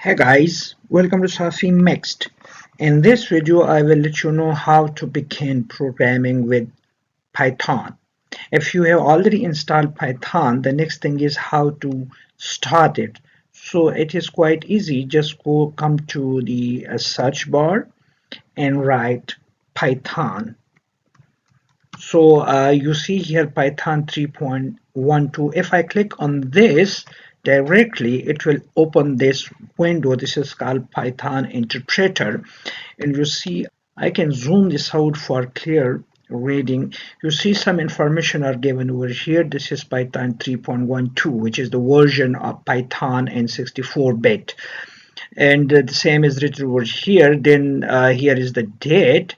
Hey guys, welcome to Safi Mixed. In this video, I will let you know how to begin programming with Python. If you have already installed Python, the next thing is how to start it. So it is quite easy. Just come to the search bar and write Python. So you see here Python 3.12. If I click on this directly, it will open this window. This is called Python Interpreter. And you see, I can zoom this out for clear reading. You see some information are given over here. This is Python 3.12, which is the version of Python in 64-bit. And the same is written over here. Then here is the date.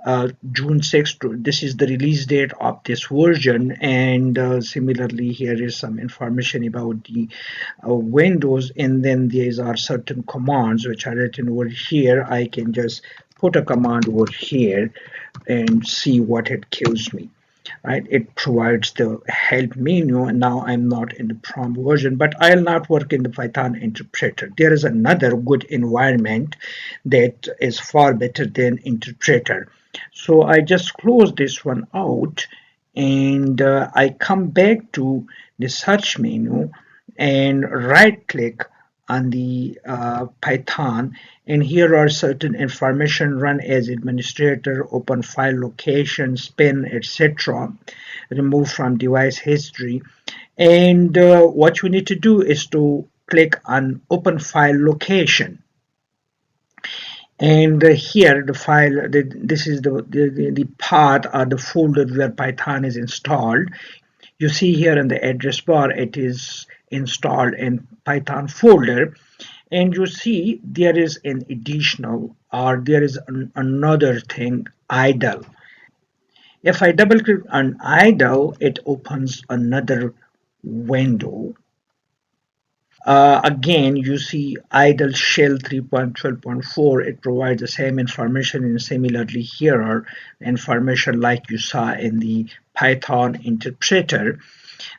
June 6th. This is the release date of this version, and similarly here is some information about the Windows, and then these are certain commands which are written over here. I can just put a command over here and see what it gives me. Right, it provides the help menu, and now I'm not in the prompt version, but I'll not work in the Python interpreter. There is another good environment that is far better than interpreter. So I just close this one out, and I come back to the search menu and right click on the Python, and here are certain information: run as administrator, open file location, spin, etc., remove from device history. And what you need to do is to click on open file location. And here the file, this is the path or the folder where Python is installed. You see here in the address bar, it is installed in Python folder. And you see there is an additional, or there is another thing, idle. If I double click on idle, it opens another window. Again, you see idle shell 3.12.4. It provides the same information, and similarly here are information like you saw in the Python interpreter.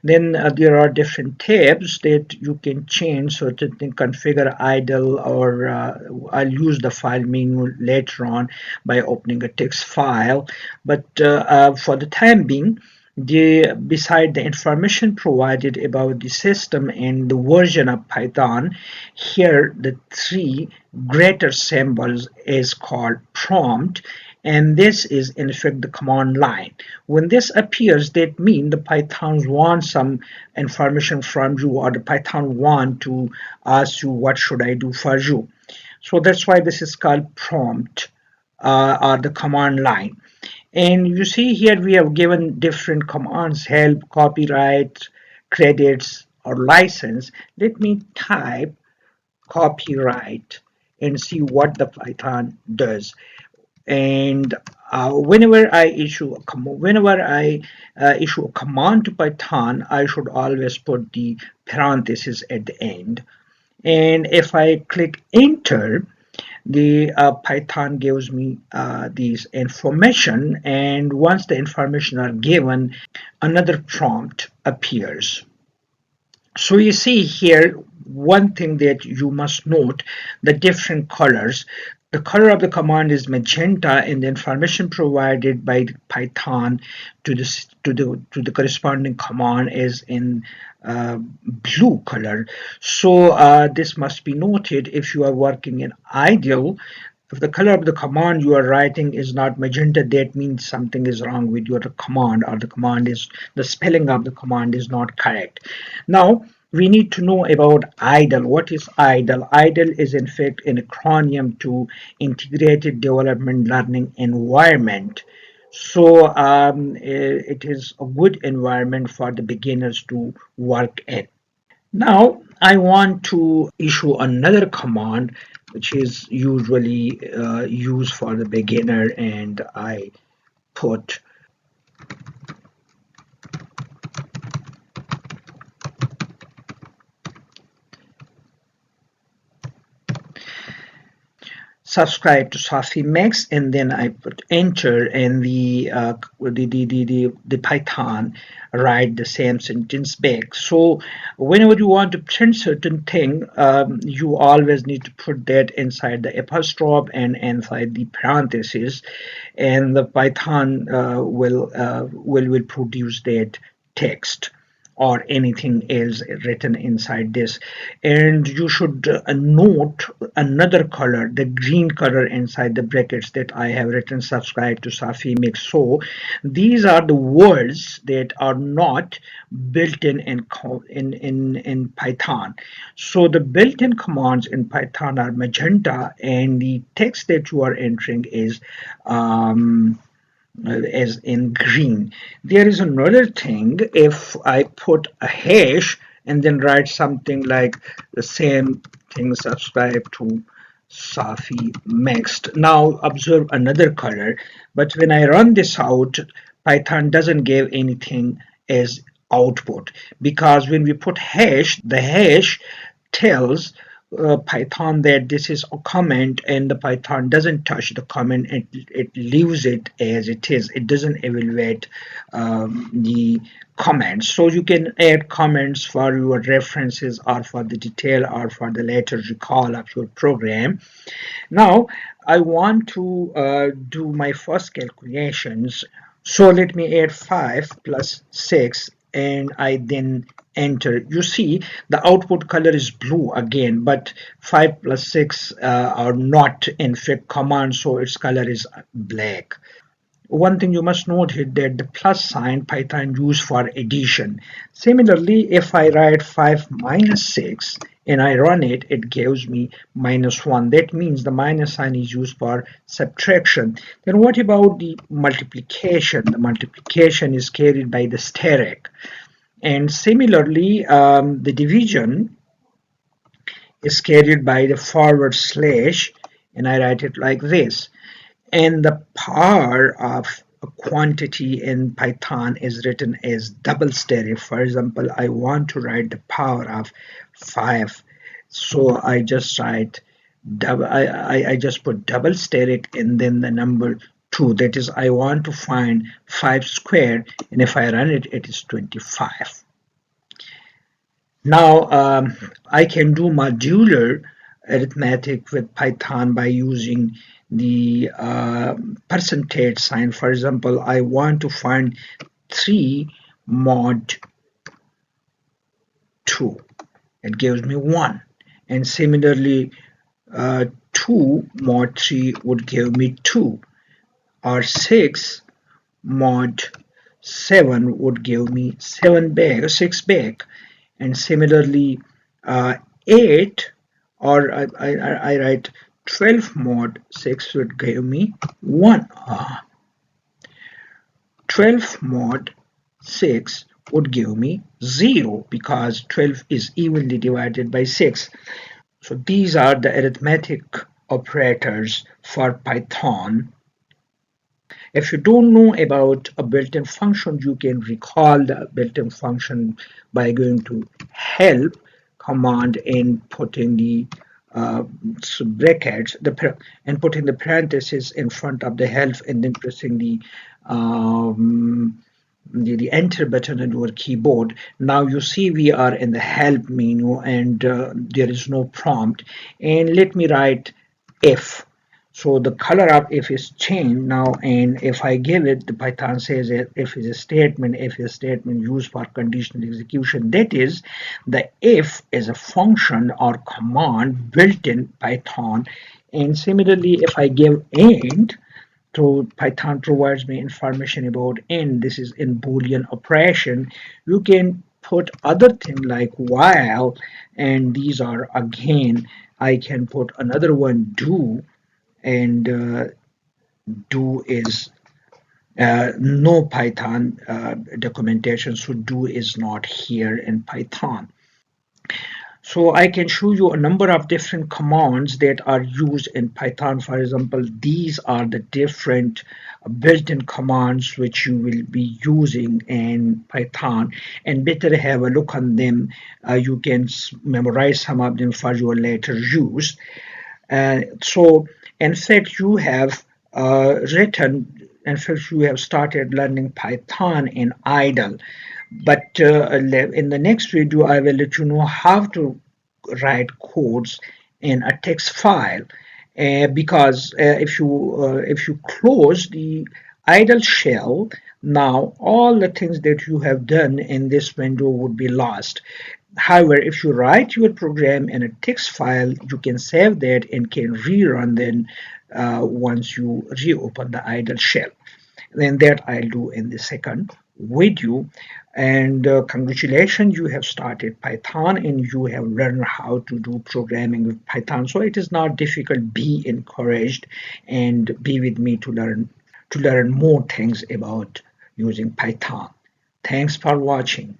Then there are different tabs that you can change, so to configure idle, or I'll use the file menu later on by opening a text file. But for the time being, beside the information provided about the system and the version of Python, here the three greater symbols is called prompt, and this is in fact the command line. When this appears, that means the Python wants some information from you, or the Python want to ask you what should I do for you. So that's why this is called prompt, or the command line. And you see here we have given different commands: help, copyright, credits, or license. Let me type copyright and see what the Python does. And whenever I issue a command to Python, I should always put the parenthesis at the end. And if I click enter, the Python gives me these information, and once the information are given, another prompt appears. So you see here one thing that you must note: the different colors. The color of the command is magenta, and the information provided by Python to the corresponding command is in blue color. So this must be noted if you are working in idle. If the color of the command you are writing is not magenta, that means something is wrong with your command, or the spelling of the command is not correct. Now we need to know about idle. What is idle? Idle is in fact an acronym to Integrated Development Learning Environment. So it is a good environment for the beginners to work in. Now I want to issue another command which is usually used for the beginner, and I put subscribe to Safi Max, and then I put enter, and the Python write the same sentence back. So whenever you want to print certain thing, you always need to put that inside the apostrophe and inside the parentheses, and the Python will produce that text or anything else written inside this. And you should note another color, the green color inside the brackets that I have written subscribe to Safi Mix. So these are the words that are not built in Python. So the built-in commands in Python are magenta, and the text that you are entering is as in green. There is another thing. If I put a hash and then write something like the same thing, subscribe to Safi Next. Now observe another color, but when I run this out, Python doesn't give anything as output, because when we put hash, the hash tells Python that this is a comment, and the Python doesn't touch the comment. It leaves it as it is. It doesn't evaluate the comments. So you can add comments for your references or for the detail or for the later recall of your program. Now I want to do my first calculations. So let me add 5 plus 6, and I then enter. You see the output color is blue again, but 5 plus 6 are not in fact commands, so its color is black. One thing you must note is that the plus sign Python use for addition. Similarly, if I write 5 minus 6 and I run it, it gives me -1. That means the minus sign is used for subtraction. Then what about the multiplication? The multiplication is carried by the steric. And similarly, the division is carried by the forward slash, and I write it like this. And the power of a quantity in Python is written as double steric. For example, I want to write the power of 5. So I just write double, I just put double steric and then the number 2. That is, I want to find 5 squared, and if I run it, it is 25. Now I can do modular arithmetic with Python by using the percentage sign. For example, I want to find 3 mod 2. It gives me 1. And similarly, 2 mod 3 would give me 2. Or 6 mod 7 would give me 6 back. And similarly, 8, or I write 12 mod 6 would give me 1. 12 mod 6 would give me 0, because 12 is evenly divided by 6. So these are the arithmetic operators for Python. If you don't know about a built-in function, you can recall the built-in function by going to help command and putting the brackets and putting the parentheses in front of the help, and then pressing the enter button on your keyboard. Now you see we are in the help menu, and there is no prompt. And let me write if. So the color of if is changed now, and if I give it, the Python says that if is a statement, used for conditional execution. That is, the if is a function or command built in Python. And similarly, if I give and, so Python provides me information about and. This is in Boolean operation. You can put other thing like while, and these are again, I can put another one do, and do is no Python documentation, so do is not here in Python. So I can show you a number of different commands that are used in Python. For example, these are the different built-in commands which you will be using in Python, and better have a look on them. You can memorize some of them for your later use. So In fact, you have in fact, you have started learning Python in idle. But in the next video, I will let you know how to write codes in a text file. Because if you close the idle shell, now all the things that you have done in this window would be lost. However, if you write your program in a text file, you can save that and can rerun then once you reopen the idle shell. Then that I'll do in the second video. And congratulations, you have started Python and you have learned how to do programming with Python. So it is not difficult. Be encouraged and be with me to learn more things about using Python. Thanks for watching.